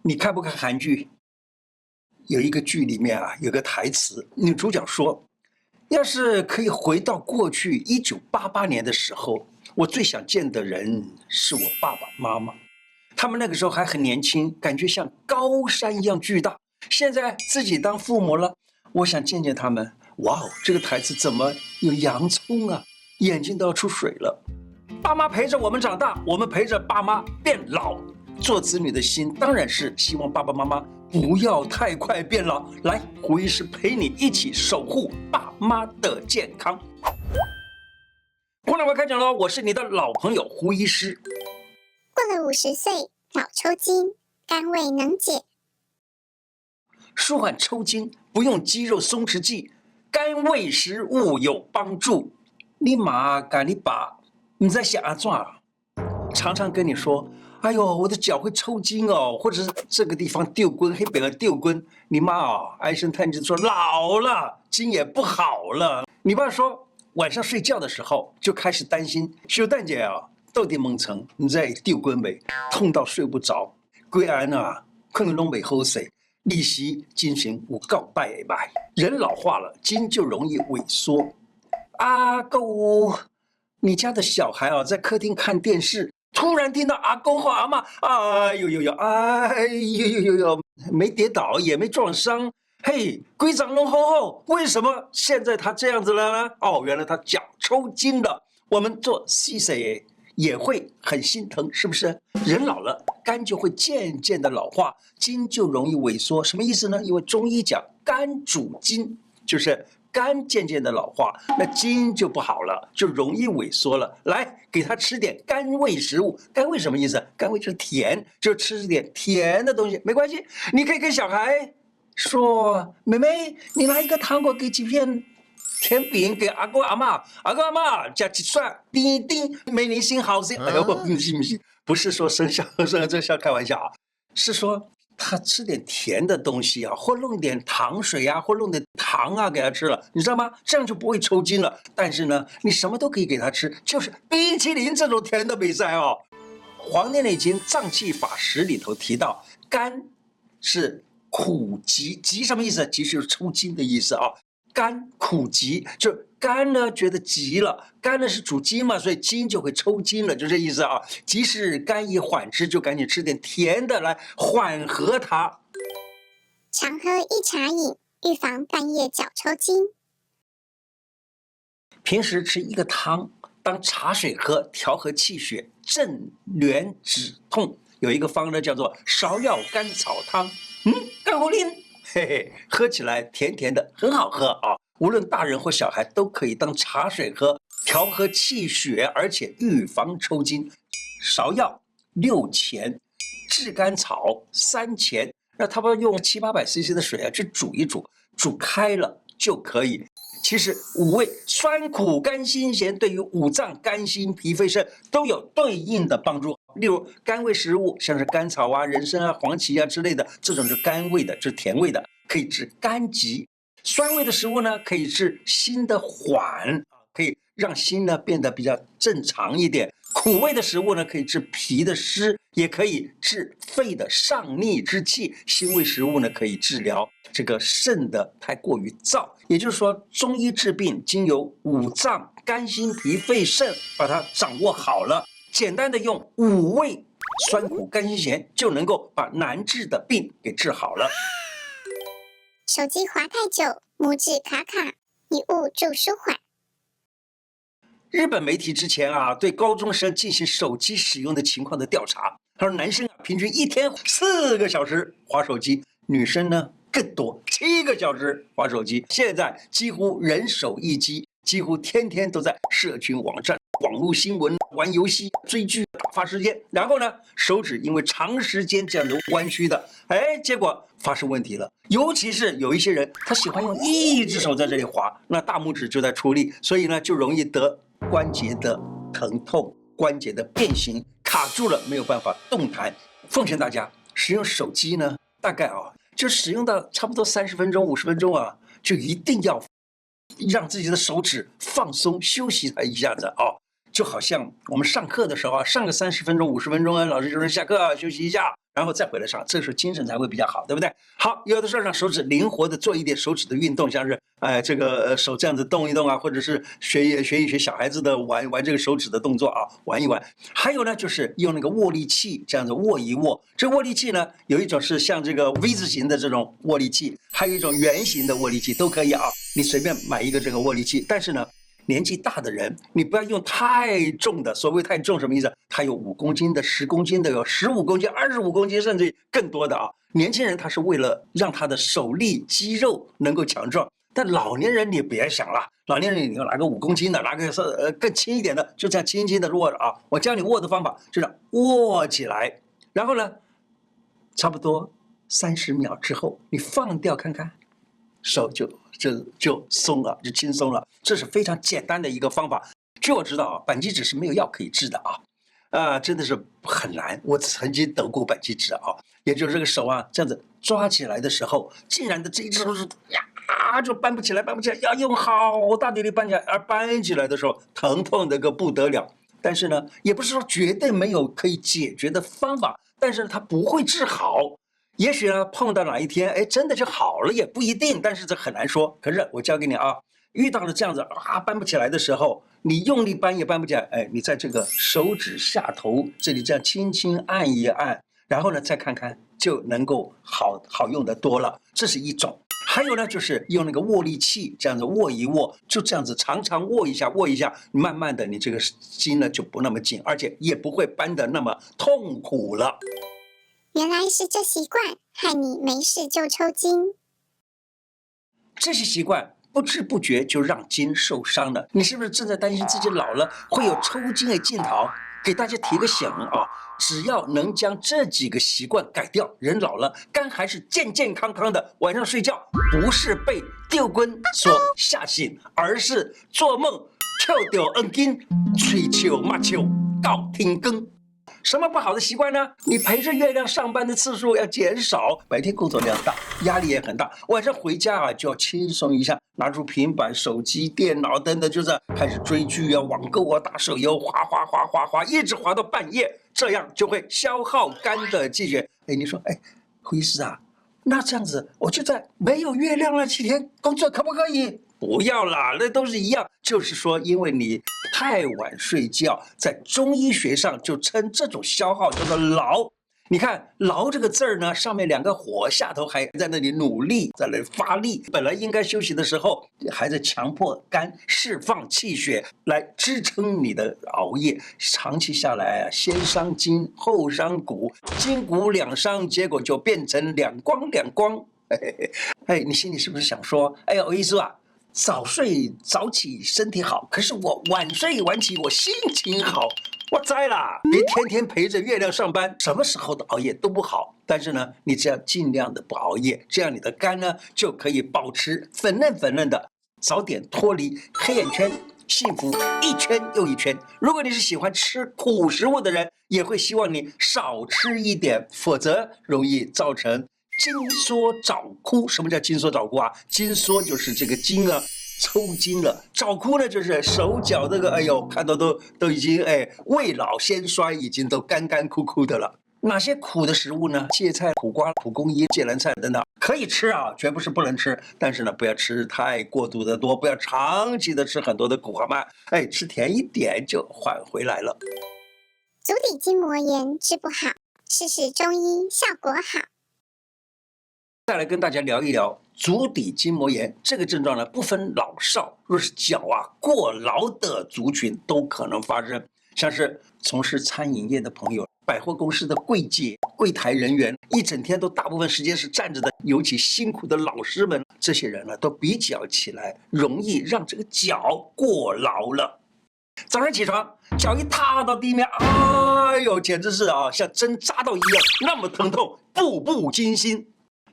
你看不看韩剧？有一个剧里面啊，有个台词，女主角说：“要是可以回到过去1988年的时候，我最想见的人是我爸爸妈妈。他们那个时候还很年轻，感觉像高山一样巨大。现在自己当父母了，我想见见他们。”哇哦，这个台词怎么有洋葱啊？眼睛都要出水了。爸妈陪着我们长大，我们陪着爸妈变老。做子女的心当然是希望爸爸妈妈不要太快变老。来，胡医师陪你一起守护爸妈的健康。胡老师开讲喽！我是你的老朋友胡医师。过了50岁，老抽筋，肝胃能解。舒缓抽筋不用肌肉松弛剂，肝胃食物有帮助。你妈跟你爸，你在想啊怎？常常跟你说，哎呦，我的脚会抽筋哦，或者是这个地方丢根，黑边的丢根。你妈哦，唉声叹气说老了，筋也不好了。你爸说晚上睡觉的时候就开始担心，小蛋姐啊，到底蒙层你在丢根没？痛到睡不着，归安啊，可能拢没好睡。利息进行有告拜拜，人老化了，筋就容易萎缩。阿公，你家的小孩啊，在客厅看电视，突然听到阿公或阿嬷，哎呦呦呦，哎呦呦呦呦，没跌倒，也没撞伤，嘿，龟掌龙吼吼，为什么现在他这样子了呢？哦，原来他脚抽筋了。我们做 CC 也会很心疼，是不是？人老了，肝就会渐渐的老化，筋就容易萎缩。什么意思呢？因为中医讲肝主筋，就是肝渐渐的老化，那筋就不好了，就容易萎缩了。来，给他吃点甘味食物。甘味什么意思？甘味就是甜，就吃点甜的东西，没关系。你可以跟小孩说：“妹妹，你拿一个糖果给几片。”甜饼给阿公阿嬷，阿公阿嬷加几串，叮叮，美你心好心。哎呦，不行不行，不是说生肖这笑开玩笑啊，是说他吃点甜的东西啊，或弄点糖水啊，或弄点糖啊给他吃了，你知道吗？这样就不会抽筋了。但是呢，你什么都可以给他吃，就是冰淇淋这种甜的比赛哦。《黄帝内经·脏器法实》里头提到，肝是苦急，急什么意思？急就是抽筋的意思啊。肝苦急，就肝呢觉得急了，肝呢是主筋嘛，所以筋就会抽筋了，就这意思啊。即使肝已缓之，就赶紧吃点甜的来缓和它。常喝一茶饮，预防半夜脚抽筋。平时吃一个汤当茶水喝，调和气血，镇挛止痛。有一个方呢叫做芍药甘草汤，干活令。嘿嘿，喝起来甜甜的，很好喝啊！无论大人或小孩都可以当茶水喝，调和气血，而且预防抽筋。芍药6钱，炙甘草3钱，那他们用700-800cc 的水啊去煮一煮，煮开了就可以。其实5味酸苦甘辛咸对于五脏肝心脾肺肾都有对应的帮助。例如甘味食物，像是甘草啊、人参啊、黄芪啊之类的，这种是甘味的，是甜味的，可以治肝疾。酸味的食物呢，可以治心的缓，可以让心呢变得比较正常一点。苦味的食物呢，可以治脾的湿，也可以治肺的上逆之气。辛味食物呢，可以治疗这个肾的太过于燥。也就是说，中医治病经由五脏肝心脾肺肾把它掌握好了，简单的用5味酸苦甘辛咸就能够把难治的病给治好了。手机滑太久，拇指卡卡，一物助舒缓。日本媒体之前啊，对高中生进行手机使用的情况的调查，他说男生啊平均一天4个小时滑手机，女生呢更多7个小时滑手机。现在几乎人手一机，几乎天天都在社群网站、网络新闻、玩游戏、追剧打发时间。然后呢，手指因为长时间这样的弯曲的，结果发生问题了。尤其是有一些人，他喜欢用一只手在这里滑，那大拇指就在出力，所以呢就容易得关节的疼痛、关节的变形，卡住了没有办法动弹。奉劝大家使用手机呢，大概就使用到差不多30分钟、50分钟啊，就一定要让自己的手指放松休息一下子啊。就好像我们上课的时候啊，上个30分钟、50分钟啊，老师就说下课啊，休息一下，然后再回来上，这时候精神才会比较好，对不对？好，有的时候让手指灵活的做一点手指的运动，像是这个手这样子动一动啊，或者是学一学小孩子的玩这个手指的动作啊，玩一玩。还有呢，就是用那个握力器这样子握一握。这握力器呢，有一种是像这个 V 字形的这种握力器，还有一种圆形的握力器，都可以啊。你随便买一个这个握力器，但是呢，年纪大的人，你不要用太重的。所谓太重什么意思？它有5公斤的、10公斤的，有15公斤、25公斤，甚至更多的啊。年轻人他是为了让他的手力、肌肉能够强壮，但老年人你别想了，老年人你就拿个5公斤的，拿个更轻一点的，就这样轻轻的握着啊。我教你握的方法，就这样握起来，然后呢，差不多30秒之后，你放掉看看，手就松了，就轻松了。这是非常简单的一个方法。据我知道啊，扳机指是没有药可以治的啊，真的是很难。我曾经得过扳机指啊，也就是这个手啊这样子抓起来的时候，竟然的这一只手是呀就搬不起来，要用好大力搬起来，而搬起来的时候疼痛的个不得了。但是呢，也不是说绝对没有可以解决的方法，但是它不会治好。也许呢，碰到哪一天，哎，真的就好了，也不一定，但是这很难说。可是我教给你啊，遇到了这样子搬不起来的时候，你用力搬也搬不起来，哎，你在这个手指下头这里这样轻轻按一按，然后呢再看看，就能够好用的多了。这是一种。还有呢，就是用那个握力器这样子握一握，就这样子常常握一下，慢慢的你这个筋呢就不那么紧，而且也不会搬得那么痛苦了。原来是这习惯害你没事就抽筋。这些习惯不知不觉就让筋受伤了。你是不是正在担心自己老了会有抽筋的镜头？给大家提个醒啊，只要能将这几个习惯改掉，人老了肝还是健健康康的。晚上睡觉不是被吊棍所吓醒，而是做梦跳到恩筋，吹球骂球告天光。什么不好的习惯呢？你陪着月亮上班的次数要减少，白天工作量大，压力也很大，晚上回家啊就要轻松一下，拿出平板、手机、电脑等等，就是开始追剧啊、网购啊、打手游，哗，一直滑到半夜，这样就会消耗肝的气血。哎，你说，哎，胡医师啊，那这样子我就在没有月亮那几天工作可不可以？不要啦，那都是一样。就是说，因为你太晚睡觉，在中医学上就称这种消耗叫做劳。你看“劳”这个字儿呢，上面2个火，下头还在那里努力，在那里发力。本来应该休息的时候，还在强迫肝释放气血来支撑你的熬夜。长期下来啊，先伤筋后伤骨，筋骨两伤，结果就变成两光。哎，你心里是不是想说，哎呀，我医师啊？早睡早起身体好，可是我晚睡晚起我心情好。我栽啦，别天天陪着月亮上班，什么时候的熬夜都不好。但是呢，你只要尽量的不熬夜，这样你的肝呢就可以保持粉嫩的，早点脱离黑眼圈，幸福一圈又一圈。如果你是喜欢吃苦食物的人，也会希望你少吃一点，否则容易造成筋缩早枯。什么叫筋缩早枯啊？筋缩就是这个筋啊抽筋了，早枯呢就是手脚这个，哎呦，看到都已经未老先衰，已经都干枯的了。哪些苦的食物呢？芥菜、苦瓜、蒲公英、芥蓝菜等等，可以吃啊，绝不是不能吃，但是呢，不要吃太过度的多，不要长期的吃很多的苦，好吗？吃甜一点就缓回来了。足底筋膜炎治不好，试试中医效果好。再来跟大家聊一聊足底筋膜炎这个症状呢，不分老少，若是脚过劳的族群都可能发生，像是从事餐饮业的朋友、百货公司的柜姐、柜台人员，一整天都大部分时间是站着的，尤其辛苦的老师们，这些人呢都比较起来容易让这个脚过劳了。早上起床，脚一踏到地面，哎呦，简直是像针扎到一样，那么疼痛，步步惊心。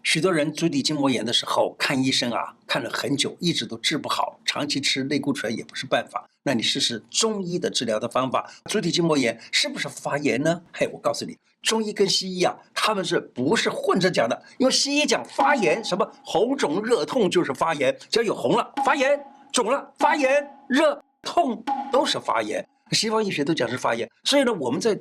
许多人足底筋膜炎的时候看医生看了很久，一直都治不好，长期吃类固醇也不是办法。那你试试中医的治疗的方法。足底筋膜炎是不是发炎呢？我告诉你，中医跟西医他们是不是混着讲的？因为西医讲发炎，什么红肿热痛就是发炎，只要有红了发炎，肿了发炎，热痛都是发炎。西方医学都讲是发炎，所以呢，我们在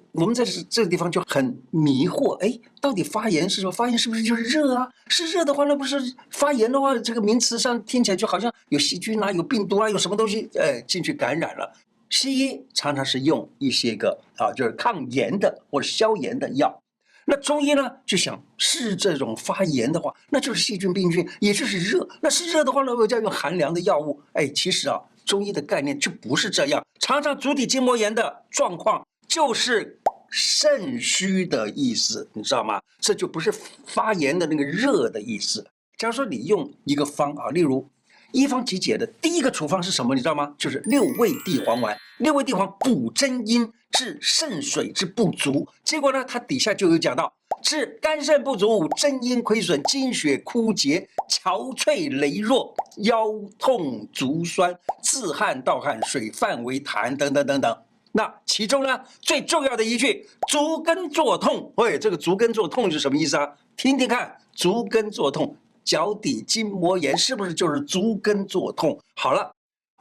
这个地方就很迷惑，哎，到底发炎是什么？发炎是不是就是热啊？是热的话，那不是发炎的话，这个名词上听起来就好像有细菌啊、有病毒啊、有什么东西进去感染了。西医常常是用一些个就是抗炎的或者消炎的药。那中医呢，就想是这种发炎的话，那就是细菌、病菌，也就是热。那是热的话呢，我就要用寒凉的药物。哎，其实中医的概念就不是这样。常常足底筋膜炎的状况就是肾虚的意思，你知道吗？这就不是发炎的那个热的意思。假如说你用一个方例如医方集解的第一个处方是什么？你知道吗？就是六味地黄丸。六味地黄补真阴，治肾水之不足。结果呢，它底下就有讲到，治肝肾不足、真阴亏损、精血枯竭、憔悴羸弱、腰痛足酸、自汗盗汗、水泛为痰等等等等。那其中呢，最重要的一句，足跟作痛。喂，这个足跟作痛是什么意思啊？听听看，足跟作痛，脚底筋膜炎是不是就是足跟作痛？好了，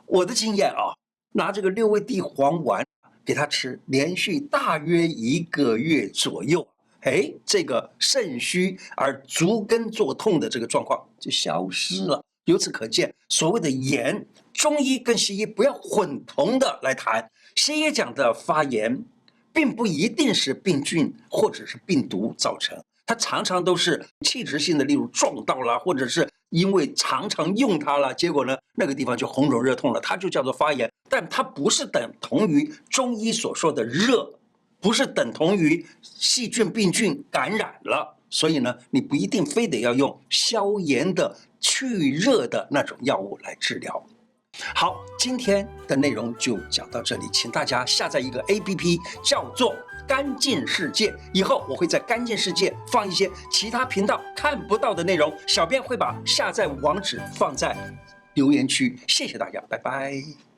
我的经验拿这个六味地黄丸给他吃，连续大约1个月左右，哎，这个肾虚而足跟作痛的这个状况就消失了。由此可见，所谓的炎，中医跟西医不要混同的来谈。西医讲的发炎，并不一定是病菌或者是病毒造成，它常常都是器质性的，例如撞到了，或者是因为常常用它了，结果呢那个地方就红肿热痛了，它就叫做发炎。但它不是等同于中医所说的热，不是等同于细菌病菌感染了。所以呢，你不一定非得要用消炎的、去热的那种药物来治疗。好，今天的内容就讲到这里，请大家下载一个 APP， 叫做干净世界。以后我会在干净世界放一些其他频道看不到的内容，小编会把下载网址放在留言区。谢谢大家，拜拜。